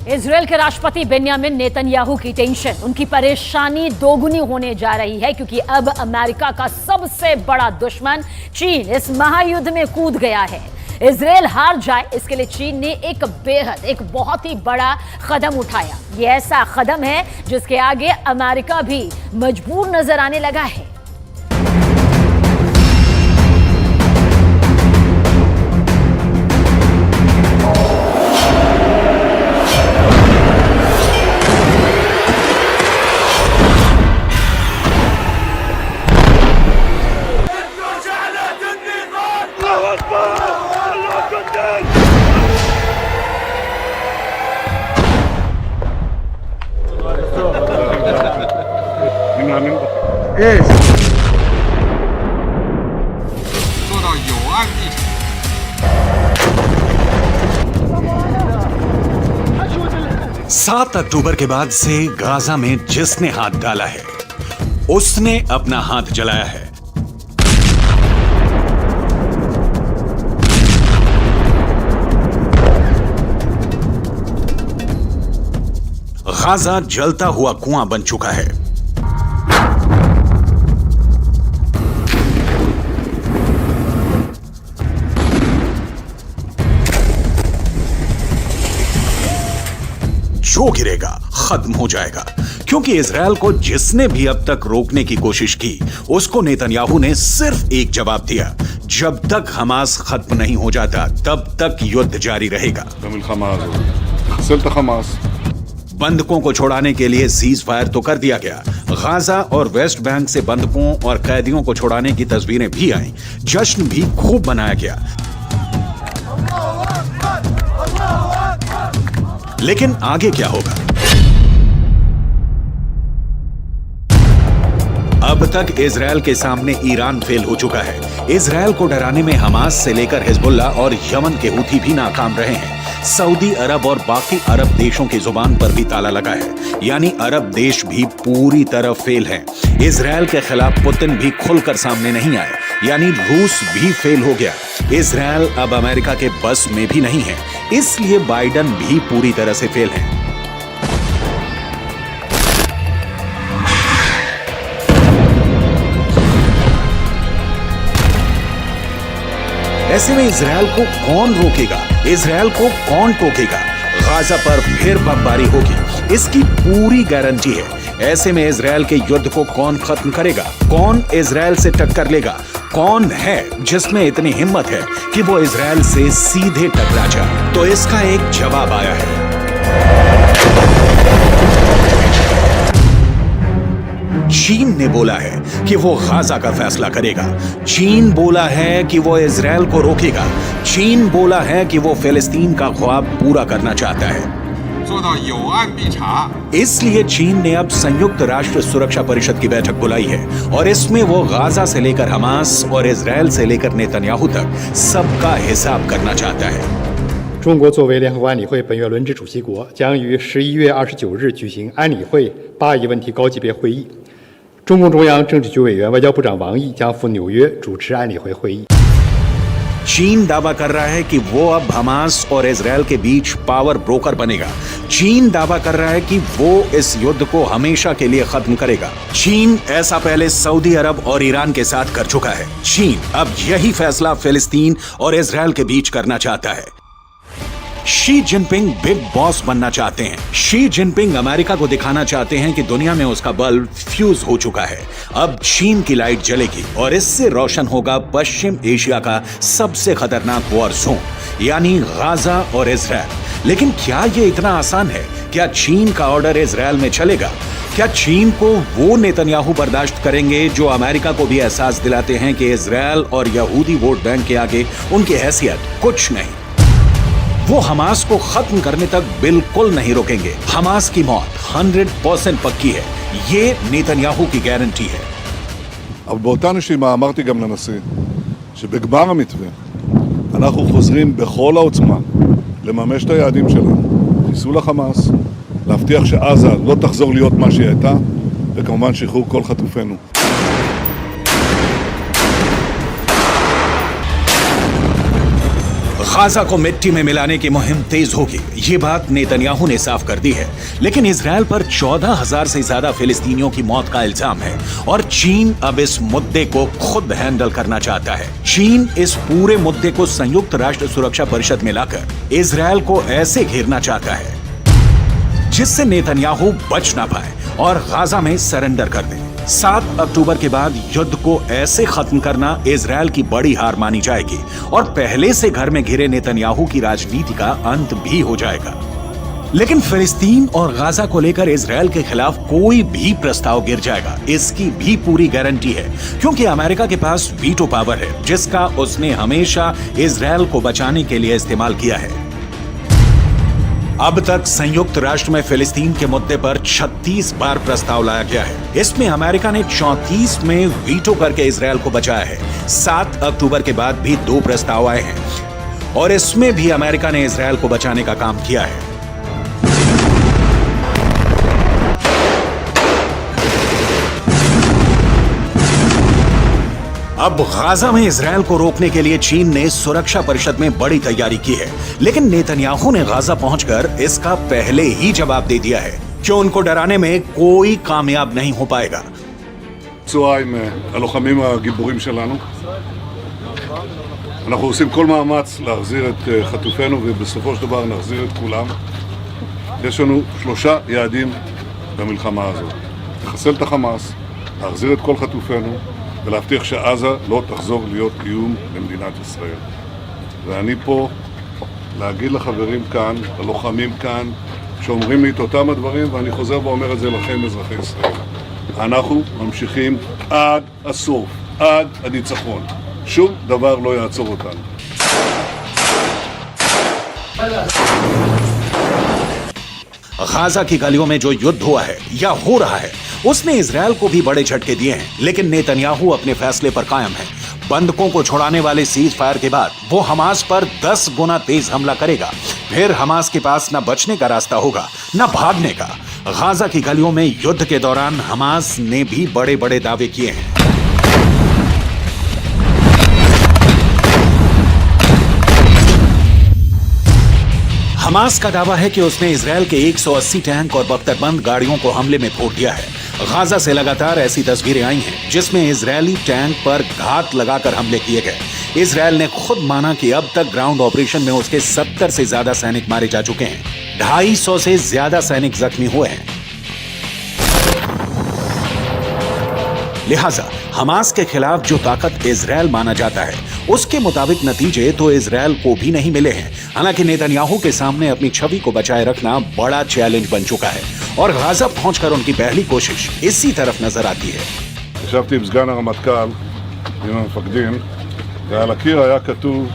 Israel के राष्ट्रपति Benjamin Netanyahu की टेंशन, उनकी परेशानी दोगुनी होने जा रही है क्योंकि अब अमेरिका का सबसे बड़ा दुश्मन चीन इस महायुद्ध में कूद गया है। इजरायल हार जाए इसके लिए चीन ने एक बहुत ही बड़ा कदम उठाया। ये ऐसा कदम है जिसके आगे अमेरिका भी मजबूर नजर आने लगा है। सात अक्टूबर के बाद से गाजा में जिसने हाथ डाला है उसने अपना हाथ जलाया है। गाजा जलता हुआ कुआं बन चुका है। जो गिरेगा खत्म हो जाएगा, क्योंकि इजरायल को जिसने भी अब तक रोकने की कोशिश की उसको नेतन्याहू ने सिर्फ एक जवाब दिया, जब तक हमास खत्म नहीं हो जाता तब तक युद्ध जारी रहेगा। बंधकों को छोड़ाने के लिए सीज फायर तो कर दिया गया। गाजा और वेस्ट बैंक से बंधकों और कैदियों को छोड़ाने की तस्वीरें भी आईं। जश्न भी खूब मनाया गया। लेकिन आगे क्या होगा? अब तक इजरायल के सामने ईरान फेल हो चुका है। इजरायल को डराने में हमास से लेकर हिजबुल्ला और यमन के हूथी भी नाकाम रहे हैं। सऊदी अरब और बाकी अरब देशों की जुबान पर भी ताला लगा है, यानी अरब देश भी पूरी तरह फेल हैं। इजरायल के खिलाफ पुतिन भी खुलकर सामने नहीं आए, यानी रूस भी फेल हो गया। इजरायल अब अमेरिका के बस में भी नहीं है, इसलिए बाइडन भी पूरी तरह से फेल हैं। ऐसे में इजरायल को कौन रोकेगा? इजरायल को कौन टोकेगा? गाजा पर फिर बमबारी होगी, इसकी पूरी गारंटी है। ऐसे में इजरायल के युद्ध को कौन खत्म करेगा? कौन इजरायल से टक्कर लेगा? कौन है जिसमें इतनी हिम्मत है कि वो इजरायल से सीधे टकरा जाए? तो इसका एक जवाब आया है। चीन ने बोला है कि वो गाजा का फैसला करेगा। चीन बोला है कि वो इजरायल को रोकेगा। चीन बोला है कि वो फिलिस्तीन का ख्वाब पूरा करना चाहता है। इसलिए चीन ने अब संयुक्त राष्ट्र सुरक्षा परिषद की बैठक बुलाई है और इसमें वो गाजा से लेकर हमास और इजरायल से लेकर नेतन्याहू तक सबका हिसाब करना चाहता है। 中国作为联合国安理会本月轮值主席国，将于11月29日举行安理会巴以问题高级别会议。中共中央政治局委员、外交部长王毅将赴纽约主持安理会会议。 चीन दावा कर रहा है कि वो अब हमास और इजरायल के बीच पावर ब्रोकर बनेगा। चीन दावा कर रहा है कि वो इस युद्ध को हमेशा के लिए खत्म करेगा। चीन ऐसा पहले सऊदी अरब और ईरान के साथ कर चुका है। चीन अब यही फैसला फिलिस्तीन और इजरायल के बीच करना चाहता है। शी जिनपिंग बिग बॉस बनना चाहते हैं। शी जिनपिंग अमेरिका को दिखाना चाहते हैं कि दुनिया में उसका बल्ब फ्यूज हो चुका है। अब चीन की लाइट जलेगी और इससे रोशन होगा पश्चिम एशिया का सबसे खतरनाक वॉर जोन, यानी गाजा और इजरायल। लेकिन क्या यह इतना आसान है? क्या चीन का ऑर्डर इजरायल में चलेगा? क्या चीन को वो नेतन्याहू बर्दाश्त करेंगे जो अमेरिका को भी एहसास दिलाते हैं कि इजरायल और यहूदी वोट बैंक के आगे उनकी हैसियत कुछ नहीं? वो हमास को खत्म करने तक बिल्कुल नहीं रोकेंगे। हमास की मौत 100% पक्की है, ये नेतन्याहू की गारंटी है। אבל באותה נשימה אמרתי גם לנשיא שבגמר המתווה אנחנו חוזרים בכל העוצמה לממש את היעדים שלנו, חיסול החמאס, להבטיח שעזה לא תחזור להיות מה שהיא הייתה, וכמובן שחרור כל חטופינו. गाजा को मिट्टी में मिलाने की मुहिम तेज होगी, ये बात नेतन्याहू ने साफ कर दी है। लेकिन इजरायल पर 14,000 से ज्यादा फिलिस्तीनियों की मौत का इल्जाम है और चीन अब इस मुद्दे को खुद हैंडल करना चाहता है। चीन इस पूरे मुद्दे को संयुक्त राष्ट्र सुरक्षा परिषद में लाकर इजरायल को ऐसे घेरना चाहता है जिससे नेतन्याहू बच ना पाए और गाजा में सरेंडर कर दे। 7 अक्टूबर के बाद युद्ध को ऐसे खत्म करना इजरायल की बड़ी हार मानी जाएगी और पहले से घर में घिरे नेतन्याहू की राजनीति का अंत भी हो जाएगा। लेकिन फिलिस्तीन और गाजा को लेकर इजरायल के खिलाफ कोई भी प्रस्ताव गिर जाएगा, इसकी भी पूरी गारंटी है, क्योंकि अमेरिका के पास वीटो पावर है जिसका उसने हमेशा इजरायल को बचाने के लिए इस्तेमाल किया है। अब तक संयुक्त राष्ट्र में फिलिस्तीन के मुद्दे पर 36 बार प्रस्ताव लाया गया है। इसमें अमेरिका ने 34 में वीटो करके इजरायल को बचाया है। 7 अक्टूबर के बाद भी 2 प्रस्ताव आए हैं और इसमें भी अमेरिका ने इजरायल को बचाने का काम किया है। अब गाजा में इजरायल को रोकने के लिए चीन ने सुरक्षा परिषद में बड़ी तैयारी की है, लेकिन नेतन्याहू ने गाजा पहुंचकर इसका पहले ही जवाब दे दिया है कि उनको डराने में कोई कामयाब नहीं हो पाएगा। צוהריים עם הלוחמים הגיבורים שלנו. אנחנו עושים כל מאמץ להחזיר את חטופינו ובסופו של דבר נחזיר את כולם. יש לנו 3 יעדים במלחמה הזאת. לחסל את החמאס, להחזיר את כל חטופינו ולהבטיח שעזה לא תחזור להיות איום למדינת ישראל. ואני פה להגיד לחברים כאן, ללוחמים כאן, שאומרים לי את אותם הדברים, ואני חוזר ואומר את זה לכם, אזרחי ישראל. אנחנו ממשיכים עד הסוף, עד הניצחון. שום דבר לא יעצור אותנו. गाजा की गलियों में जो युद्ध हुआ है या हो रहा है उसने इजरायल को भी बड़े झटके दिए हैं, लेकिन नेतन्याहू अपने फैसले पर कायम है। बंधकों को छुड़ाने वाले सीज फायर के बाद वो हमास पर 10 गुना तेज हमला करेगा। फिर हमास के पास न बचने का रास्ता होगा न भागने का। गाजा की गलियों में युद्ध के दौरान हमास ने भी बड़े बड़े दावे किए हैं। हमास का दावा है कि उसने इजरायल के 180 टैंक और बख्तरबंद गाड़ियों को हमले में फोड़ दिया है। गाजा से लगातार ऐसी तस्वीरें आई हैं जिसमें इजरायली टैंक पर घात लगाकर हमले किए गए। इजरायल ने खुद माना कि अब तक ग्राउंड ऑपरेशन में उसके 70 से ज्यादा सैनिक मारे जा चुके हैं, 250 से ज्यादा सैनिक जख्मी हुए हैं। लिहाजा हमास के खिलाफ जो ताकत इजरायल माना जाता है उसके मुताबिक नतीजे तो इजरायल को भी नहीं मिले हैं। हालांकि नेतन्याहू के सामने अपनी छवि को बचाए रखना बड़ा चैलेंज बन चुका है और गाजा पहुंचकर उनकी पहली कोशिश इसी तरफ नजर आती है। ישבתי עם סגן הרמטכ"ל, עם המפקדים, ועל הקיר היה כתוב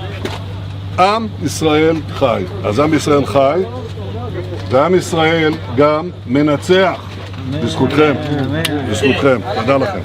עם ישראל חי. אז עם ישראל חי, ועם ישראל גם מנצח. בזכותכם, בזכותכם. תודה לכם.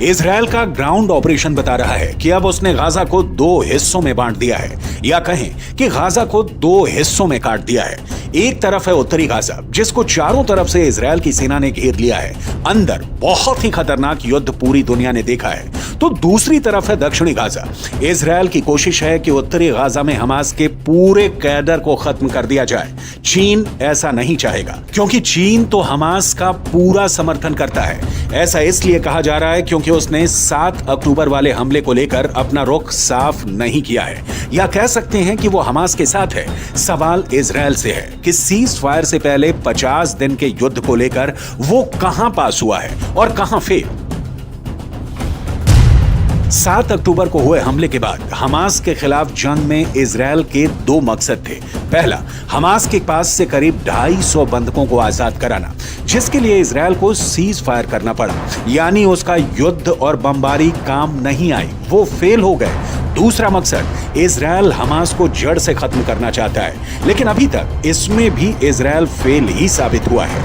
इजरायल का ग्राउंड ऑपरेशन बता रहा है कि अब उसने गाजा को 2 हिस्सों में बांट दिया है, या कहें कि गाजा को 2 हिस्सों में काट दिया है। एक तरफ है उत्तरी गाजा जिसको चारों तरफ से इजरायल की सेना ने घेर लिया है। अंदर बहुत ही खतरनाक युद्ध पूरी दुनिया ने देखा है। तो दूसरी तरफ है दक्षिणी गाजा। इजरायल की कोशिश है कि उत्तरी गाजा में हमास के पूरे कैडर को खत्म कर दिया जाए। चीन ऐसा नहीं चाहेगा क्योंकि चीन तो हमास का पूरा समर्थन करता है। ऐसा इसलिए कहा जा रहा है क्योंकि उसने 7 अक्टूबर वाले हमले को लेकर अपना रुख साफ नहीं किया है, या कह सकते हैं कि वो हमास के साथ है। सवाल इजरायल से है कि सीज फायर से पहले 50 दिन के युद्ध को लेकर वो कहां पास हुआ है और कहां फेल। 7 अक्टूबर को हुए हमले के बाद हमास के खिलाफ जंग में इजरायल के 2 मकसद थे। पहला, हमास के पास से करीब 250 बंधकों को आजाद कराना, जिसके लिए इजरायल को सीज फायर करना पड़ा, यानी उसका युद्ध और बमबारी काम नहीं आई, वो फेल हो गए। दूसरा मकसद, इजरायल हमास को जड़ से खत्म करना चाहता है, लेकिन अभी तक इसमें भी इजरायल फेल ही साबित हुआ है।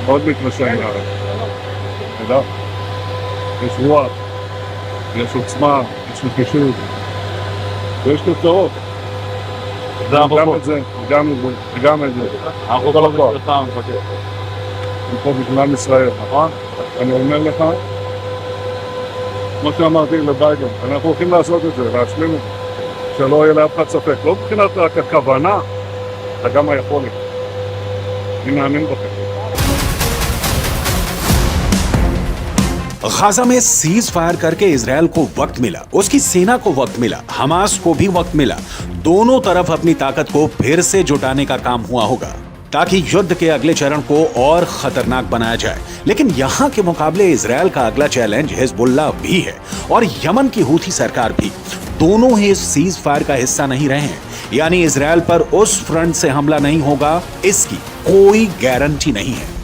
עוד מתמשך לארץ. תודה. יש רוח, יש עוצמה, יש נחישות, ויש תוצאות. גם את זה, וגם את זה, וגם את זה. אנחנו כל הזמן. פה בגלל ישראל, נכון? אני אומר לך, כמו שאמרתי לביידן, אנחנו הולכים לעשות את זה, להשלים את זה, שלא יהיה לאף אחד ספק. לא מבחינת רק הכוונה, אלא גם היכולת. אני מאמין בכם. गाजा में सीज फायर करके इजरायल को वक्त मिला, उसकी सेना को वक्त मिला, हमास को भी वक्त मिला। दोनों तरफ अपनी ताकत को फिर से जुटाने का काम हुआ होगा ताकि युद्ध के अगले चरण को और खतरनाक बनाया जाए। लेकिन यहां के मुकाबले इजरायल का अगला चैलेंज हिजबुल्लाह भी है और यमन की हूथी सरकार भी। दोनों ही इस सीज फायर का हिस्सा नहीं रहे हैं, यानी इजरायल पर उस फ्रंट से हमला नहीं होगा, इसकी कोई गारंटी नहीं है।